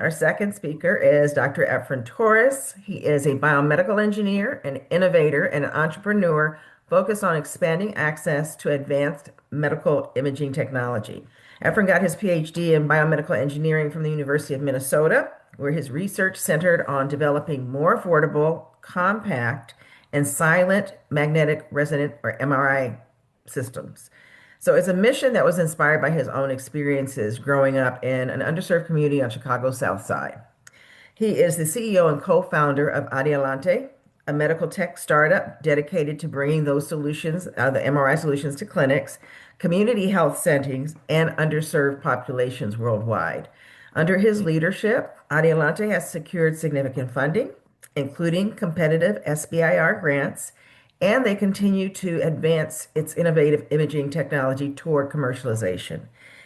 Our second speaker is Dr. Efraín Torres. He is a biomedical engineer, an innovator, and an entrepreneur focused on expanding access to advanced medical imaging technology. Efraín got his PhD in biomedical engineering from the University of Minnesota, where his research centered on developing more affordable, compact, and silent magnetic resonant or MRI systems. So it's a mission that was inspired by his own experiences growing up in an underserved community on Chicago's South Side. He is the CEO and co-founder of Adialante, a medical tech startup dedicated to bringing those solutions, the MRI solutions, to clinics, community health settings, and underserved populations worldwide. Under his leadership, Adialante has secured significant funding, including competitive SBIR grants, and they continue to advance its innovative imaging technology toward commercialization.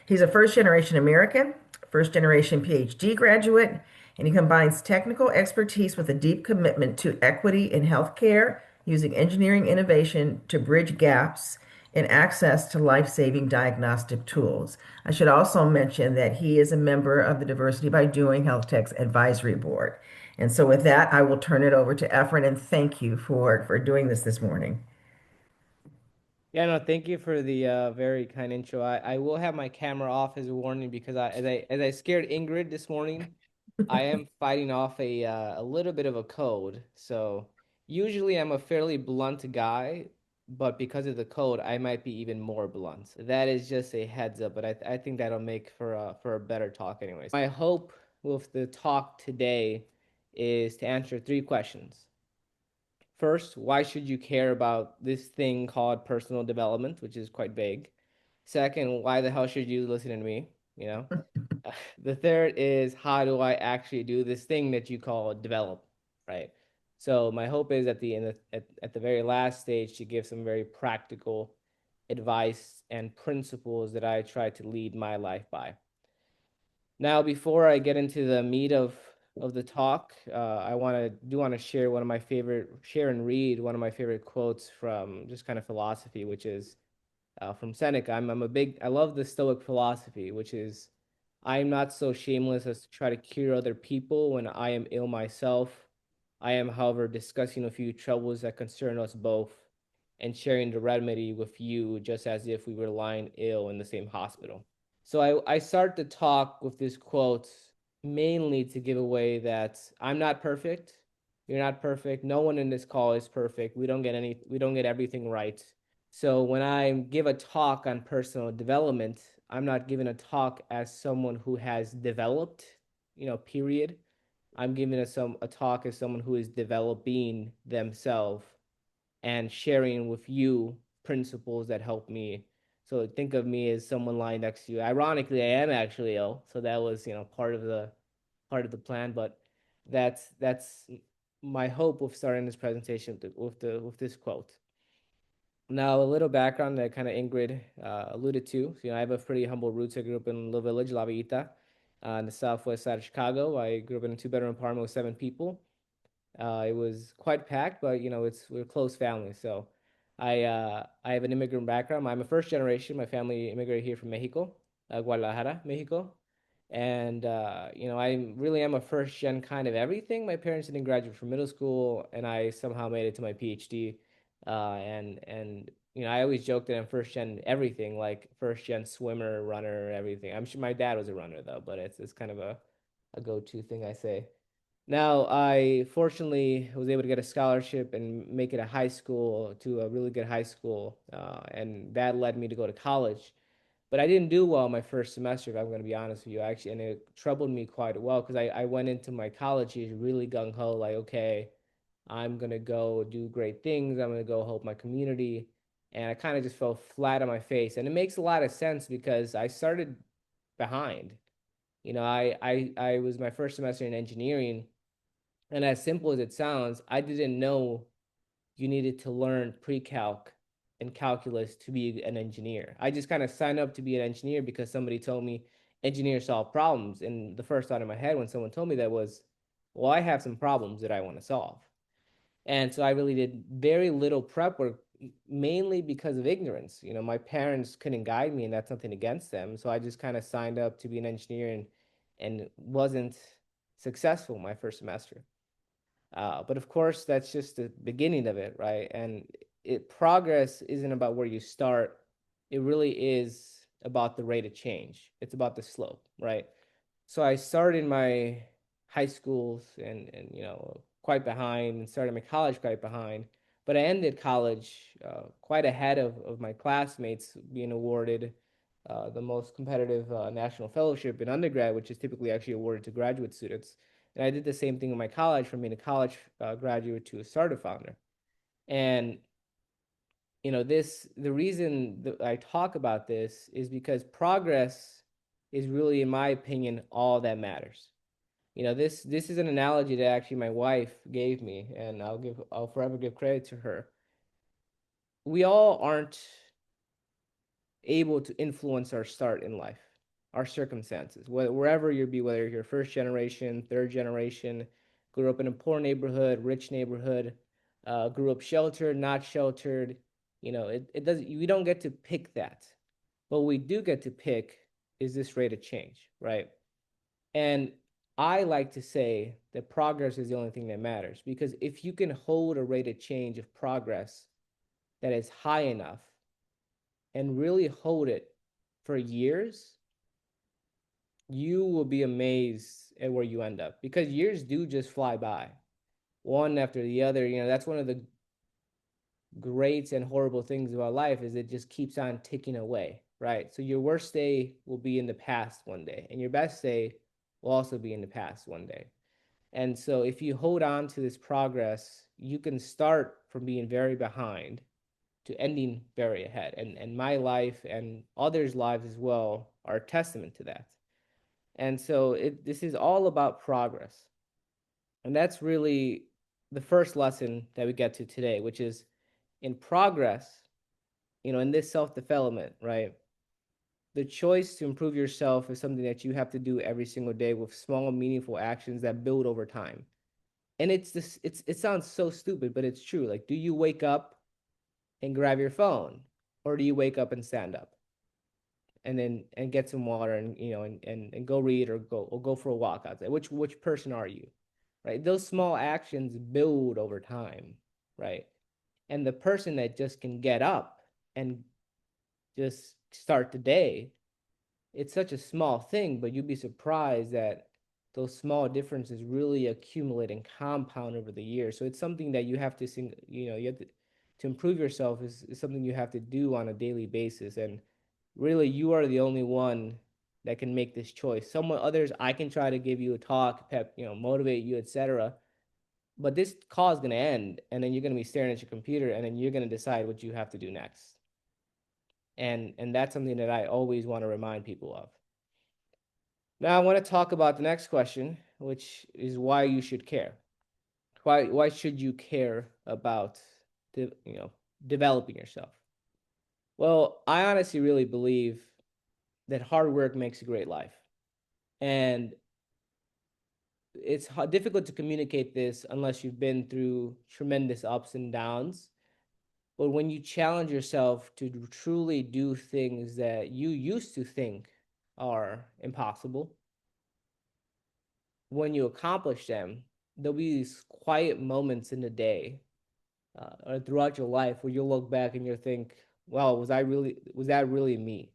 He's a first generation American, first generation PhD graduate, and he combines technical expertise with a deep commitment to equity in healthcare, using engineering innovation to bridge gaps in access to life-saving diagnostic tools. I should also mention that he is a member of the Diversity by Doing Health Tech's advisory board. And so with that, I will turn it over to Efren and thank you for doing this morning. Yeah, no, thank you for the very kind intro. I will have my camera off as a warning because as I scared Ingrid this morning, I am fighting off a little bit of a cold. So usually I'm a fairly blunt guy, but because of the code, I might be even more blunt. That is just a heads up, but I think that'll make for a better talk anyways. My hope with the talk today is to answer three questions. First, why should you care about this thing called personal development, which is quite vague? Second, why the hell should you listen to me? You know? The third is how do I actually do this thing that you call develop, right? So my hope is at the very last stage to give some very practical advice and principles that I try to lead my life by. Now, before I get into the meat of the talk, I want to share and read one of my favorite quotes from just kind of philosophy, which is from Seneca. I love the Stoic philosophy, which is, I am not so shameless as to try to cure other people when I am ill myself. I am, however, discussing a few troubles that concern us both and sharing the remedy with you, just as if we were lying ill in the same hospital. So I start the talk with this quote mainly to give away that I'm not perfect. You're not perfect. No one in this call is perfect. We don't get everything right. So when I give a talk on personal development, I'm not giving a talk as someone who has developed, period. I'm giving a talk as someone who is developing themselves and sharing with you principles that help me. So think of me as someone lying next to you. Ironically, I am actually ill, so that was part of the plan. But that's my hope with starting this presentation with this quote. Now, a little background that kind of Ingrid alluded to. So, I have a pretty humble roots. I grew up in a little village, La Villita, in the southwest side of Chicago. I grew up in a two-bedroom apartment with 7 people. It was quite packed, but we're a close family. So I have an immigrant background. I'm a first generation. My family immigrated here from Mexico, Guadalajara, Mexico. And I really am a first gen kind of everything. My parents didn't graduate from middle school, and I somehow made it to my PhD. And I always joke that I'm first gen everything, like first gen swimmer, runner, everything. I'm sure my dad was a runner though, but it's kind of a go-to thing I say. Now, I fortunately was able to get a scholarship and make it to a really good high school, and that led me to go to college. But I didn't do well my first semester, if I'm going to be honest with you, actually, and it troubled me quite well because I went into my college years really gung ho, like, okay, I'm going to go do great things, I'm going to go help my community, and I kind of just fell flat on my face. And it makes a lot of sense because I started behind. I was my first semester in engineering, and as simple as it sounds, I didn't know you needed to learn pre-calc and calculus to be an engineer. I just kind of signed up to be an engineer because somebody told me engineers solve problems. And the first thought in my head when someone told me that was, well, I have some problems that I want to solve. And so I really did very little prep work, mainly because of ignorance. My parents couldn't guide me, and that's nothing against them. So I just kind of signed up to be an engineer and wasn't successful my first semester. But of course, that's just the beginning of it, right? And progress isn't about where you start. It really is about the rate of change. It's about the slope, right? So I started my high schools and quite behind, and started my college quite behind. But I ended college quite ahead of my classmates, being awarded the most competitive national fellowship in undergrad, which is typically actually awarded to graduate students. And I did the same thing in my college, from being a college graduate to a startup founder. And the reason that I talk about this is because progress is really, in my opinion, all that matters. This is an analogy that actually my wife gave me, and I'll forever give credit to her. We all aren't able to influence our start in life, our circumstances, wherever you be, whether you're first generation, third generation, grew up in a poor neighborhood, rich neighborhood, grew up sheltered, not sheltered. It doesn't, we don't get to pick that. What we do get to pick is this rate of change, right? And I like to say that progress is the only thing that matters, because if you can hold a rate of change of progress that is high enough and really hold it for years, you will be amazed at where you end up, because years do just fly by, one after the other. That's one of the great and horrible things about life, is it just keeps on ticking away, right? So your worst day will be in the past one day, and your best day will also be in the past one day. And so if you hold on to this progress, you can start from being very behind to ending very ahead. And my life and others' lives as well are a testament to that. And so this is all about progress. And that's really the first lesson that we get to today, which is, in progress, in this self-development, right? The choice to improve yourself is something that you have to do every single day, with small, meaningful actions that build over time. And it sounds so stupid, but it's true. Like, do you wake up and grab your phone, or do you wake up and stand up and then and get some water, and and go read, or go for a walk outside? Which person are you? Right? Those small actions build over time, right? And the person that just can get up and just start the day, it's such a small thing, but you'd be surprised that those small differences really accumulate and compound over the years. So it's something that you have to you have to improve yourself, is something you have to do on a daily basis. And really, you are the only one that can make this choice. Someone others, I can try to give you a talk, pep, motivate you, etc. But this call is going to end, and then you're going to be staring at your computer, and then you're going to decide what you have to do next. And that's something that I always want to remind people of. Now, I want to talk about the next question, which is why you should care. Why should you care about developing yourself? Well, I honestly really believe that hard work makes a great life. And it's difficult to communicate this unless you've been through tremendous ups and downs. But when you challenge yourself to truly do things that you used to think are impossible, when you accomplish them, there'll be these quiet moments in the day or throughout your life where you'll look back and you'll think, "Wow, was that really me?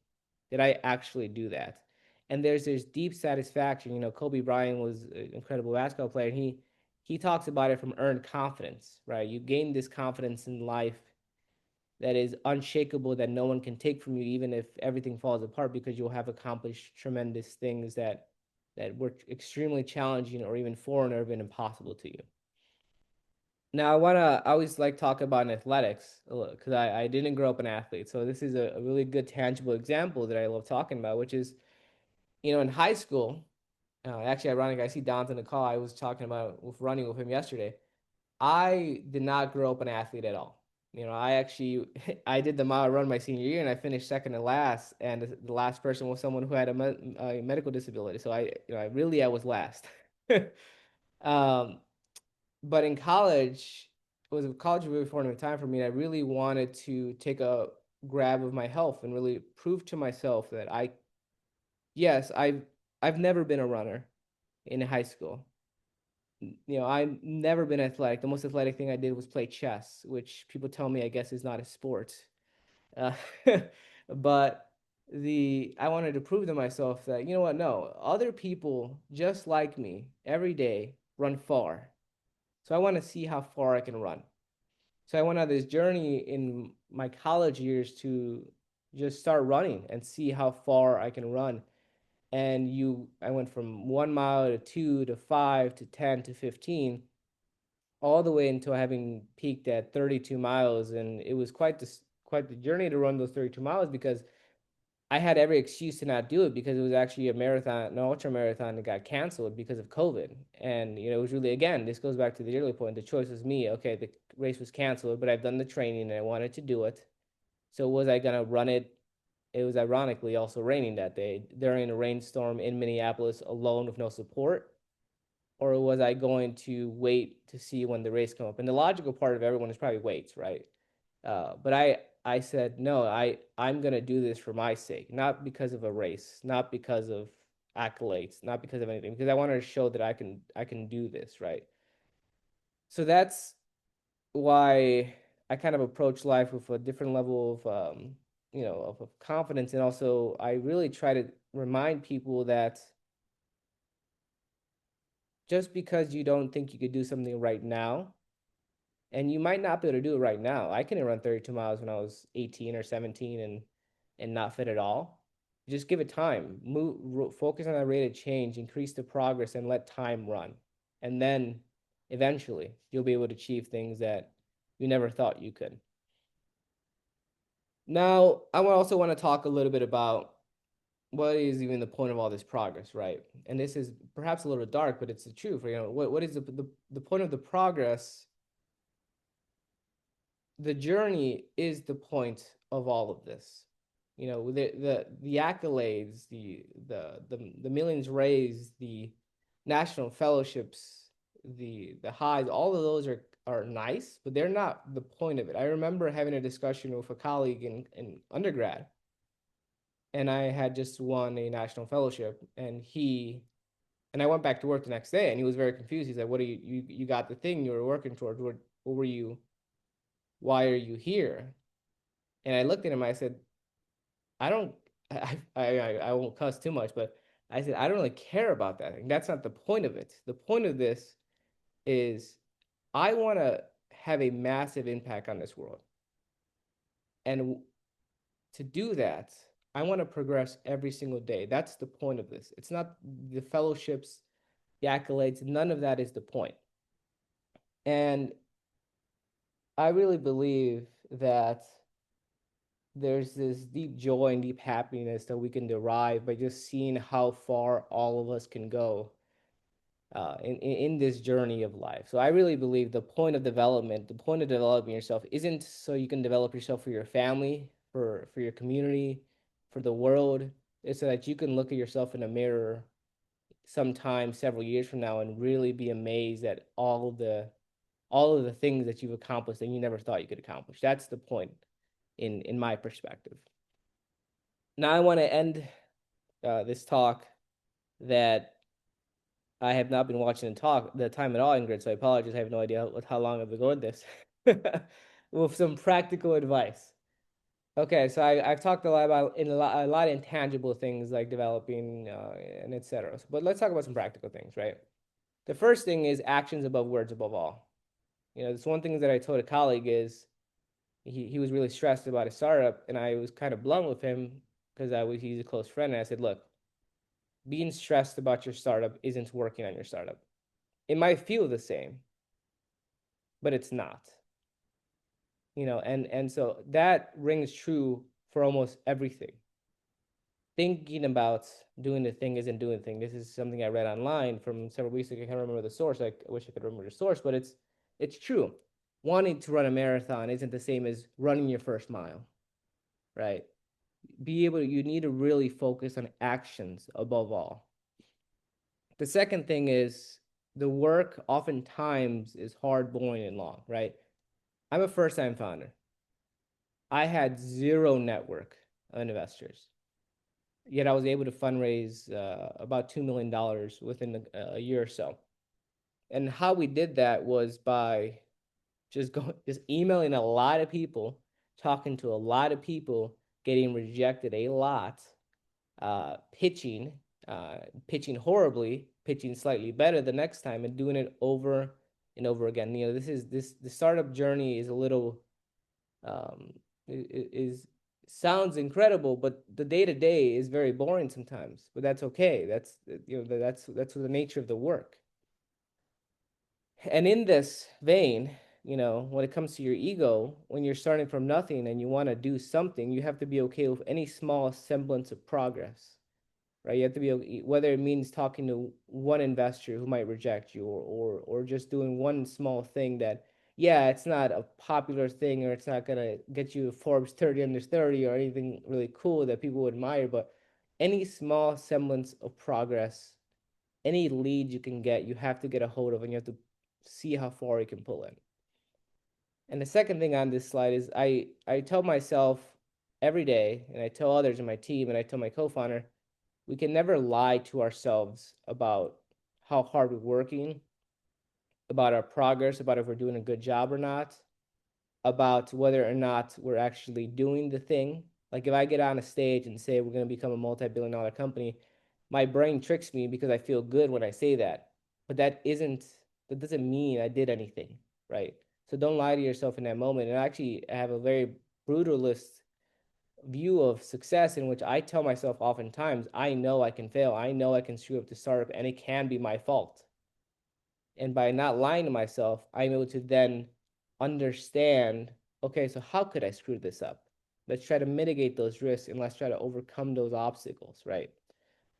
Did I actually do that?" And there's this deep satisfaction. Kobe Bryant was an incredible basketball player. And he talks about it from earned confidence, right? You gain this confidence in life that is unshakable, that no one can take from you, even if everything falls apart, because you'll have accomplished tremendous things that were extremely challenging, or even foreign, or even impossible to you. Now, I always like talk about athletics, because I didn't grow up an athlete. So this is a really good tangible example that I love talking about, which is, in high school, actually ironic, I see Dante in the call. I was talking about with running with him yesterday. I did not grow up an athlete at all. I actually I did the mile run my senior year, and I finished second to last. And the last person was someone who had a medical disability. So I was last. um, but in college, college was really formative time for me. And I really wanted to take a grab of my health and really prove to myself that yes, I've never been a runner in high school. I've never been athletic. The most athletic thing I did was play chess, which people tell me I guess is not a sport. Uh, but I wanted to prove to myself that, you know what, no, other people just like me every day run far. So I want to see how far I can run. So I went on this journey in my college years to just start running and see how far I can run. I went from 1 mile to 2 to 5 to 10 to 15, all the way until having peaked at 32 miles. And it was quite the journey to run those 32 miles because I had every excuse to not do it because it was actually a marathon, an ultra marathon that got canceled because of COVID. And it was really, again, this goes back to the earlier point. The choice was me. Okay, the race was canceled, but I've done the training and I wanted to do it. So was I gonna run it? It was ironically also raining that day during a rainstorm in Minneapolis alone with no support. Or was I going to wait to see when the race come up? And the logical part of everyone is probably waits, right? But I said no. I'm gonna do this for my sake, not because of a race, not because of accolades, not because of anything, because I wanted to show that I can do this, right? So that's why I kind of approach life with a different level of of confidence, and also I really try to remind people that just because you don't think you could do something right now, and you might not be able to do it right now. I couldn't run 32 miles when I was 18 or 17 and not fit at all. Just give it time. Focus on that rate of change, increase the progress, and let time run. And then eventually you'll be able to achieve things that you never thought you could. Now, I also want to talk a little bit about what is even the point of all this progress, right? And this is perhaps a little dark, but it's the truth. What is the point of the progress? The journey is the point of all of this. The accolades, the millions raised, the national fellowships, the highs, all of those are nice, but they're not the point of it. I remember having a discussion with a colleague in undergrad, and I had just won a national fellowship, and I went back to work the next day, and he was very confused. He's like, "What are you got the thing you were working towards? What were you? Why are you here?" And I looked at him. I said, I don't, I won't cuss too much, but I said, I don't really care about that thing. That's not the point of it. The point of this is I want to have a massive impact on this world. And to do that, I want to progress every single day. That's the point of this. It's not the fellowships, the accolades, none of that is the point. And I really believe that there's this deep joy and deep happiness that we can derive by just seeing how far all of us can go in this journey of life. So I really believe the point of developing yourself isn't so you can develop yourself for your family, for your community, for the world. It's so that you can look at yourself in a mirror sometime several years from now and really be amazed at all of the things that you've accomplished and you never thought you could accomplish. That's the point in my perspective. Now I want to end this talk that I have not been watching the time at all, Ingrid, so I apologize. I have no idea how long I've been going this. With some practical advice. Okay, so I've talked a lot about a lot of intangible things like developing and etc. But let's talk about some practical things, right? The first thing is actions above words above all. This one thing that I told a colleague is he was really stressed about his startup, and I was kind of blunt with him because he's a close friend, and I said, look, being stressed about your startup isn't working on your startup. It might feel the same, but it's not. And so that rings true for almost everything. Thinking about doing the thing isn't doing the thing. This is something I read online from several weeks ago. I can't remember the source. I wish I could remember the source, but it's true. Wanting to run a marathon isn't the same as running your first mile, right? You need to really focus on actions above all. The second thing is the work oftentimes is hard, boring, and long, right? I'm a first time founder. I had zero network of investors, yet I was able to fundraise about $2 million within a year or so. And how we did that was by just emailing a lot of people, talking to a lot of people, getting rejected a lot, pitching, pitching horribly, pitching slightly better the next time, and doing it over and over again. The startup journey is a little um, is sounds incredible, but the day to day is very boring sometimes. But that's okay. That's the nature of the work. And in this vein, when it comes to your ego, when you're starting from nothing and you want to do something, you have to be okay with any small semblance of progress, right? You have to be, whether it means talking to one investor who might reject you, or just doing one small thing that, yeah, it's not a popular thing, or it's not gonna get you Forbes 30 under 30 or anything really cool that people would admire, but any small semblance of progress, any lead you can get, you have to get a hold of, and you have to see how far you can pull it. And the second thing on this slide is I tell myself every day, and I tell others in my team, and I tell my co-founder, we can never lie to ourselves about how hard we're working, about our progress, about if we're doing a good job or not, about whether or not we're actually doing the thing. Like if I get on a stage and say we're going to become a multi-billion dollar company, my brain tricks me because I feel good when I say that. But that doesn't mean I did anything, right? So don't lie to yourself in that moment. And actually, I have a very brutalist view of success in which I tell myself oftentimes, I know I can fail. I know I can screw up the startup and it can be my fault. And by not lying to myself, I'm able to then understand, okay, so how could I screw this up? Let's try to mitigate those risks and let's try to overcome those obstacles, right?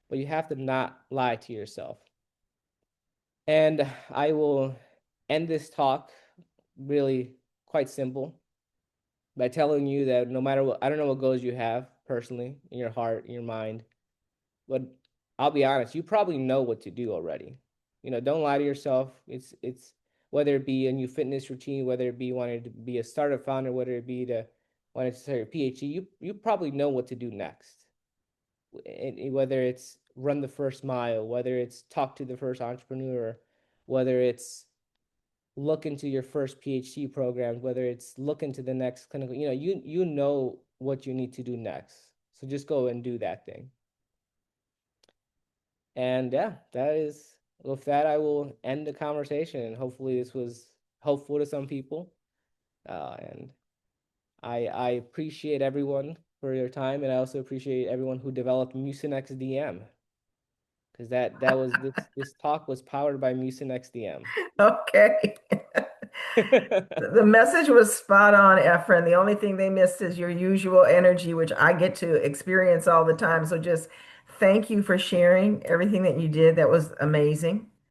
But you have to not lie to yourself. And I will end this talk really quite simple by telling you that no matter what, I don't know what goals you have personally in your heart, in your mind, but I'll be honest, you probably know what to do already. Don't lie to yourself. It's whether it be a new fitness routine, whether it be wanting to be a startup founder, whether it be to wanting to start a PhD, you probably know what to do next. And whether it's run the first mile, whether it's talk to the first entrepreneur, whether it's look into your first PhD program, whether it's look into the next clinical, you know what you need to do next. So just go and do that thing. And yeah, with that, I will end the conversation. And hopefully, this was helpful to some people. And I appreciate everyone for your time, and I also appreciate everyone who developed Mucinex DM, because this talk was powered by Mucinex DM. Okay. The message was spot on, Efren. The only thing they missed is your usual energy, which I get to experience all the time. So just thank you for sharing everything that you did. That was amazing.